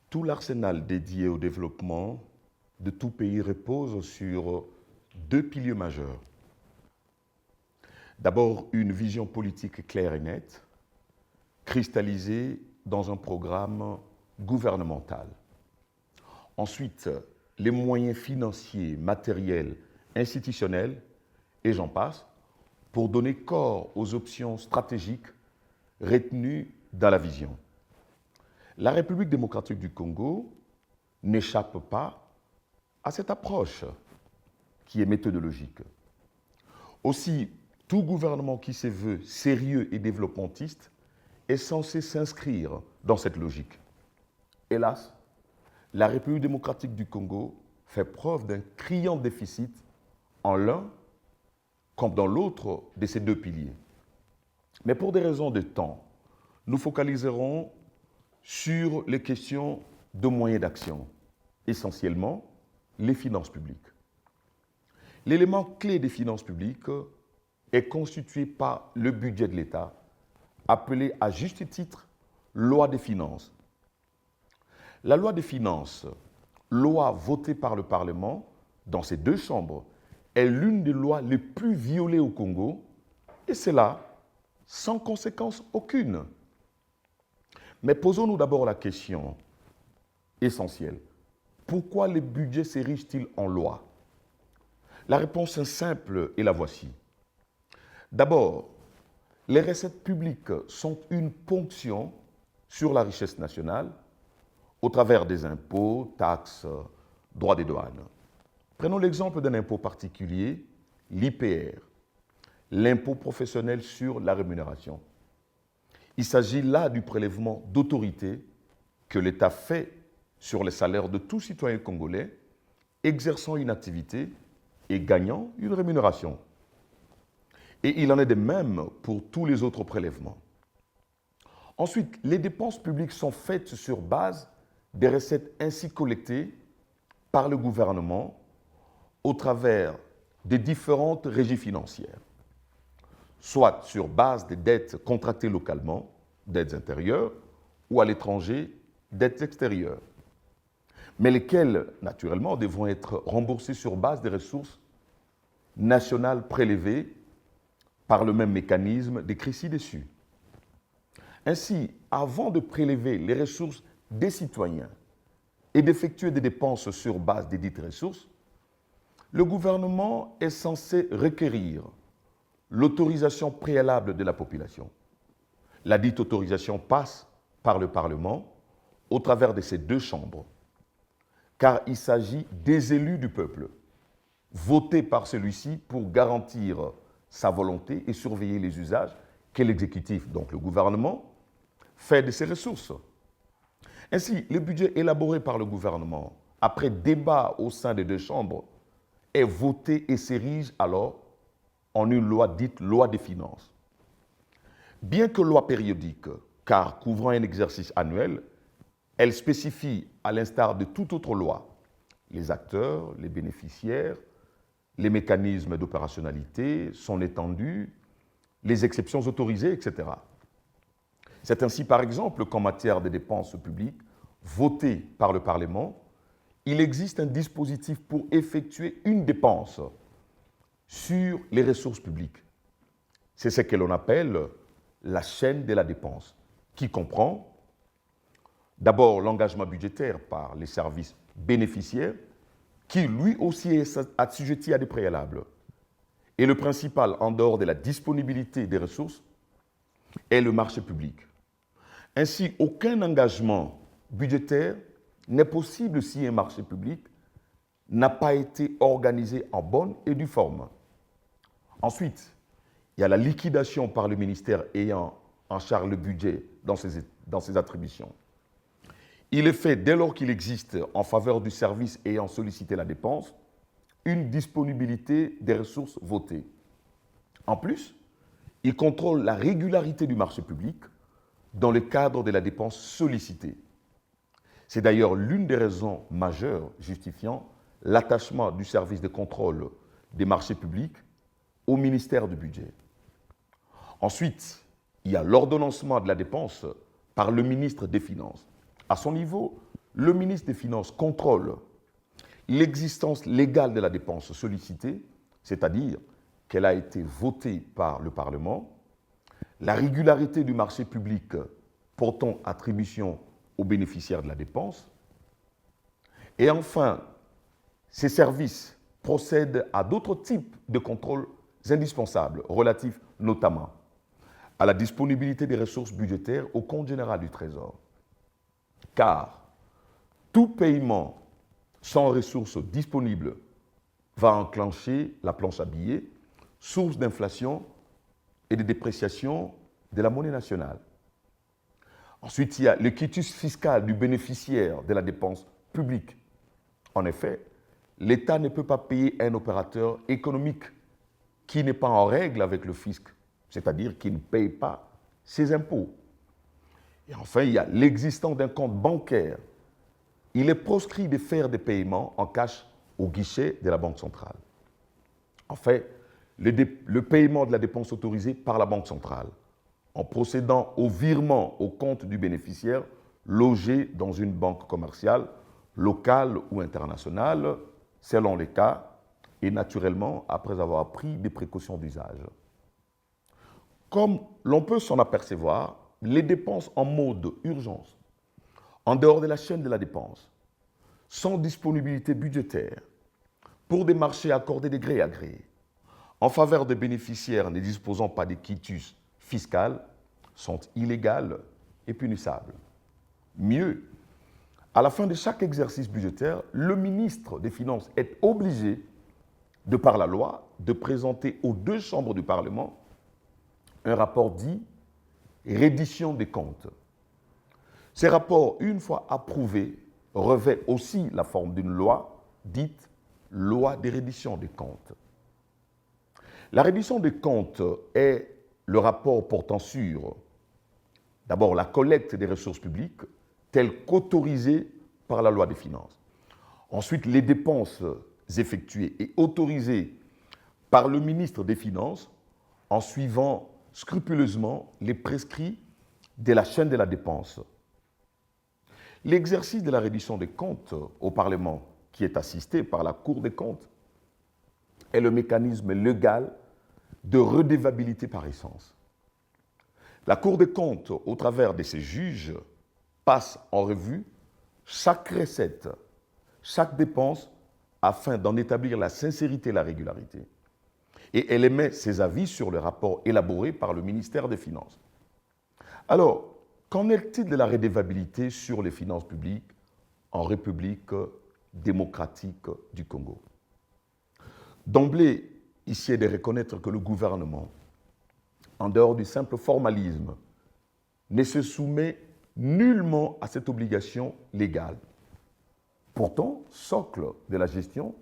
Tout l'arsenal dédié au développement de tout pays repose sur deux piliers majeurs. D'abord, une vision politique claire et nette, cristallisée dans un programme gouvernemental. Ensuite, les moyens financiers, matériels, institutionnels, et j'en passe, pour donner corps aux options stratégiques retenues dans la vision. La République démocratique du Congo n'échappe pas à cette approche qui est méthodologique. Aussi, tout gouvernement qui se veut sérieux et développementiste est censé s'inscrire dans cette logique. Hélas, la République démocratique du Congo fait preuve d'un criant déficit en l'un comme dans l'autre de ces deux piliers. Mais pour des raisons de temps, nous focaliserons sur les questions de moyens d'action, essentiellement les finances publiques. L'élément clé des finances publiques est constitué par le budget de l'État, appelé à juste titre loi des finances. La loi des finances, loi votée par le Parlement dans ces deux chambres, est l'une des lois les plus violées au Congo, et c'est là sans conséquence aucune. Mais posons-nous d'abord la question essentielle. Pourquoi les budgets s'érigent-ils en loi? La réponse est simple et la voici. D'abord, les recettes publiques sont une ponction sur la richesse nationale au travers des impôts, taxes, droits des douanes. Prenons l'exemple d'un impôt particulier, l'IPR, l'impôt professionnel sur la rémunération. Il s'agit là du prélèvement d'autorité que l'État fait sur les salaires de tout citoyen congolais exerçant une activité et gagnant une rémunération. Et il en est de même pour tous les autres prélèvements. Ensuite, les dépenses publiques sont faites sur base des recettes ainsi collectées par le gouvernement au travers des différentes régies financières, soit sur base des dettes contractées localement, dettes intérieures, ou à l'étranger, dettes extérieures, mais lesquelles, naturellement, devront être remboursées sur base des ressources nationales prélevées par le même mécanisme décrit ci-dessus. Ainsi, avant de prélever les ressources des citoyens et d'effectuer des dépenses sur base des dites ressources, le gouvernement est censé requérir l'autorisation préalable de la population. La dite autorisation passe par le Parlement au travers de ces deux chambres, car il s'agit des élus du peuple, votés par celui-ci pour garantir sa volonté et surveiller les usages que l'exécutif, donc le gouvernement, fait de ces ressources. Ainsi, le budget élaboré par le gouvernement, après débat au sein des deux chambres, est voté et s'érige alors en une loi dite loi des finances. Bien que loi périodique, car couvrant un exercice annuel, elle spécifie, à l'instar de toute autre loi, les acteurs, les bénéficiaires, les mécanismes d'opérationnalité, son étendue, les exceptions autorisées, etc. C'est ainsi, par exemple, qu'en matière de dépenses publiques votées par le Parlement, il existe un dispositif pour effectuer une dépense sur les ressources publiques. C'est ce que l'on appelle la chaîne de la dépense, qui comprend d'abord l'engagement budgétaire par les services bénéficiaires, qui lui aussi est assujetti à des préalables. Et le principal, en dehors de la disponibilité des ressources, est le marché public. Ainsi, aucun engagement budgétaire n'est possible si un marché public n'a pas été organisé en bonne et due forme. Ensuite, il y a la liquidation par le ministère ayant en charge le budget dans ses attributions. Il est fait dès lors qu'il existe, en faveur du service ayant sollicité la dépense, une disponibilité des ressources votées. En plus, il contrôle la régularité du marché public dans le cadre de la dépense sollicitée. C'est d'ailleurs l'une des raisons majeures justifiant l'attachement du service de contrôle des marchés publics au ministère du Budget. Ensuite, il y a l'ordonnancement de la dépense par le ministre des Finances. À son niveau, le ministre des Finances contrôle l'existence légale de la dépense sollicitée, c'est-à-dire qu'elle a été votée par le Parlement, la régularité du marché public portant attribution aux bénéficiaires de la dépense, et enfin, ces services procèdent à d'autres types de contrôles indispensables, relatifs notamment à la disponibilité des ressources budgétaires au compte général du Trésor. Car tout paiement sans ressources disponibles va enclencher la planche à billets, source d'inflation et de dépréciation de la monnaie nationale. Ensuite, il y a le quitus fiscal du bénéficiaire de la dépense publique. En effet, l'État ne peut pas payer un opérateur économique qui n'est pas en règle avec le fisc, c'est-à-dire qui ne paye pas ses impôts. Et enfin, il y a l'existence d'un compte bancaire. Il est proscrit de faire des paiements en cash au guichet de la Banque centrale. En fait, le paiement de la dépense autorisée par la Banque centrale, en procédant au virement au compte du bénéficiaire logé dans une banque commerciale, locale ou internationale, selon les cas, et naturellement après avoir pris des précautions d'usage. Comme l'on peut s'en apercevoir, les dépenses en mode urgence, en dehors de la chaîne de la dépense, sans disponibilité budgétaire, pour des marchés accordés de gré à gré, en faveur des bénéficiaires ne disposant pas de quitus fiscal, sont illégales et punissables. Mieux, à la fin de chaque exercice budgétaire, le ministre des Finances est obligé, de par la loi, de présenter aux deux chambres du Parlement un rapport dit « reddition des comptes ». Ces rapports, une fois approuvés, revêtent aussi la forme d'une loi dite « loi de reddition des comptes ». La reddition des comptes est le rapport portant sur, d'abord, la collecte des ressources publiques, telles qu'autorisées par la loi des finances. Ensuite, les dépenses effectuées et autorisées par le ministre des Finances en suivant scrupuleusement les prescrits de la chaîne de la dépense. L'exercice de la reddition des comptes au Parlement, qui est assisté par la Cour des comptes, est le mécanisme légal de redevabilité par essence. La Cour des comptes, au travers de ses juges, passe en revue chaque recette, chaque dépense, afin d'en établir la sincérité et la régularité. Et elle émet ses avis sur le rapport élaboré par le ministère des Finances. Alors, qu'en est-il de la redevabilité sur les finances publiques en République démocratique du Congo? D'emblée, ici est de reconnaître que le gouvernement, en dehors du simple formalisme, ne se soumet nullement à cette obligation légale. Pourtant, socle de la gestion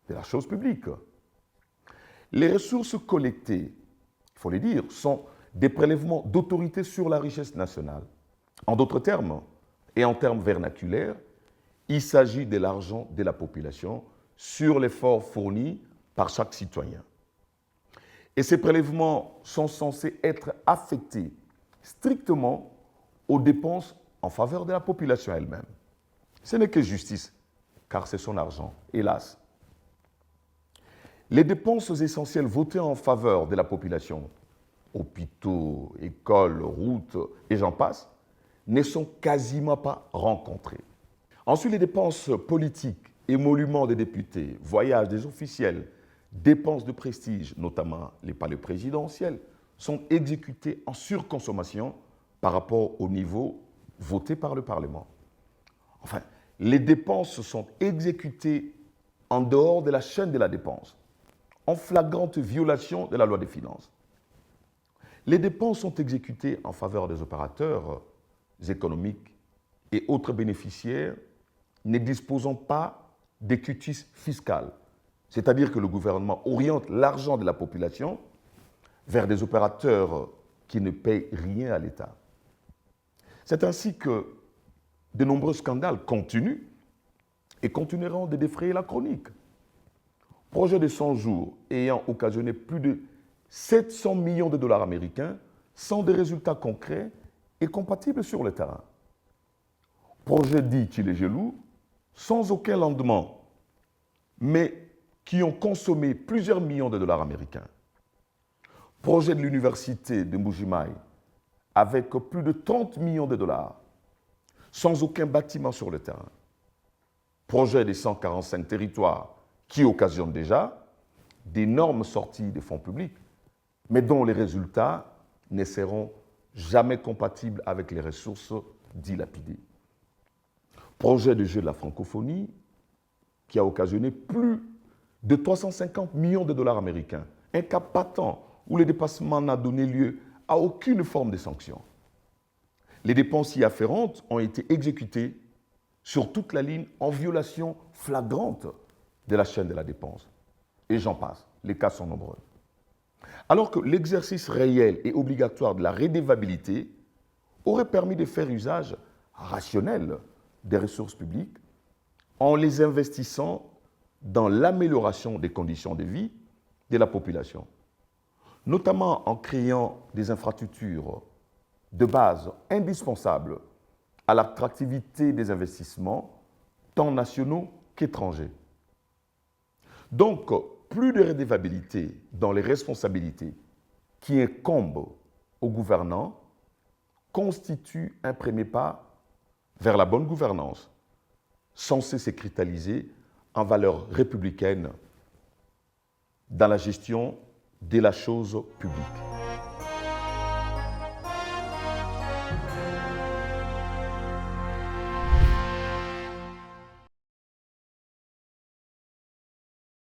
de la chose publique. Les ressources collectées, il faut le dire, sont des prélèvements d'autorité sur la richesse nationale. En d'autres termes, et en termes vernaculaires, il s'agit de l'argent de la population sur l'effort fourni par chaque citoyen. Et ces prélèvements sont censés être affectés strictement aux dépenses en faveur de la population elle-même. Ce n'est que justice, car c'est son argent, hélas. Les dépenses essentielles votées en faveur de la population, hôpitaux, écoles, routes et j'en passe, ne sont quasiment pas rencontrées. Ensuite, les dépenses politiques, émoluments des députés, voyages des officiels, dépenses de prestige, notamment les palais présidentiels, sont exécutées en surconsommation par rapport au niveau voté par le Parlement. Enfin, les dépenses sont exécutées en dehors de la chaîne de la dépense, en flagrante violation de la loi des finances. Les dépenses sont exécutées en faveur des opérateurs économiques et autres bénéficiaires ne disposant pas d'écutis fiscal, c'est-à-dire que le gouvernement oriente l'argent de la population vers des opérateurs qui ne payent rien à l'État. C'est ainsi que de nombreux scandales continuent et continueront de défrayer la chronique. Projet de 100 jours ayant occasionné plus de 700 millions de dollars américains sans des résultats concrets et compatibles sur le terrain. Projets dits Tchilégelou, sans aucun lendemain, mais qui ont consommé plusieurs millions de dollars américains. Projet de l'université de Mbujimaï, avec plus de 30 millions de dollars, sans aucun bâtiment sur le terrain. Projet des 145 territoires qui occasionnent déjà d'énormes sorties de fonds publics, mais dont les résultats ne seront jamais compatibles avec les ressources dilapidées. Projet de jeu de la francophonie qui a occasionné plus de 350 millions de dollars américains, un cas patent où le dépassement n'a donné lieu à aucune forme de sanction. Les dépenses y afférentes ont été exécutées sur toute la ligne en violation flagrante de la chaîne de la dépense. Et j'en passe, les cas sont nombreux. Alors que l'exercice réel et obligatoire de la redevabilité aurait permis de faire usage rationnel des ressources publiques en les investissant dans l'amélioration des conditions de vie de la population, notamment en créant des infrastructures de base indispensables à l'attractivité des investissements, tant nationaux qu'étrangers. Donc, plus de redevabilité dans les responsabilités qui incombent aux gouvernants constitue un premier pas vers la bonne gouvernance, censée se cristalliser en valeurs républicaines dans la gestion de la chose publique.